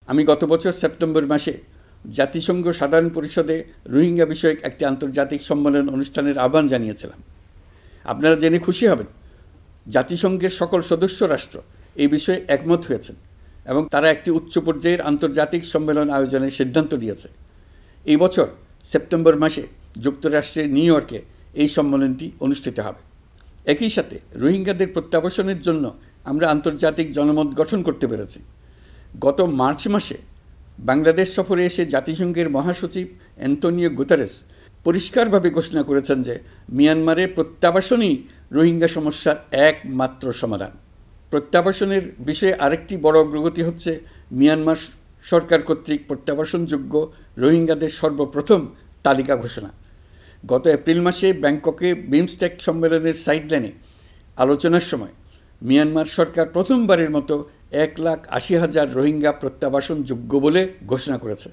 আমি গত বছর সেপ্টেম্বর মাসে জাতিসংঘ সাধারণ পরিষদে রোহিঙ্গা বিষয়ক একটি আন্তর্জাতিক সম্মেলন অনুষ্ঠানের আহ্বান জানিয়েছিলাম। আপনারা জেনে খুশি হবেন, জাতিসংঘের সকল সদস্য রাষ্ট্র এই বিষয়ে একমত হয়েছেন এবং তারা একটি উচ্চ পর্যায়ের আন্তর্জাতিক সম্মেলন আয়োজনের সিদ্ধান্ত নিয়েছে। এই বছর সেপ্টেম্বর মাসে যুক্তরাষ্ট্রের নিউ ইয়র্কে এই সম্মেলনটি অনুষ্ঠিত হবে। একই সাথে রোহিঙ্গাদের প্রত্যাবাসনের জন্য আমরা আন্তর্জাতিক জনমত গঠন করতে পেরেছি। গত মার্চ মাসে বাংলাদেশ সফরে এসে জাতিসংঘের মহাসচিব অ্যান্তোনিও গুতেরেস পরিষ্কারভাবে ঘোষণা করেছেন যে মিয়ানমারে প্রত্যাবাসনই রোহিঙ্গা সমস্যার একমাত্র সমাধান। প্রত্যাবাসনের বিষয়ে আরেকটি বড় অগ্রগতি হচ্ছে মিয়ানমার সরকার কর্তৃক প্রত্যাবাসনযোগ্য রোহিঙ্গাদের সর্বপ্রথম তালিকা ঘোষণা। গত এপ্রিল মাসে ব্যাংককে বিমস্টেক সম্মেলনের সাইডলাইনে আলোচনার সময় মিয়ানমার সরকার প্রথমবারের মতো 1,80,000 রোহিঙ্গা প্রত্যাবাসনযোগ্য বলে ঘোষণা করেছে।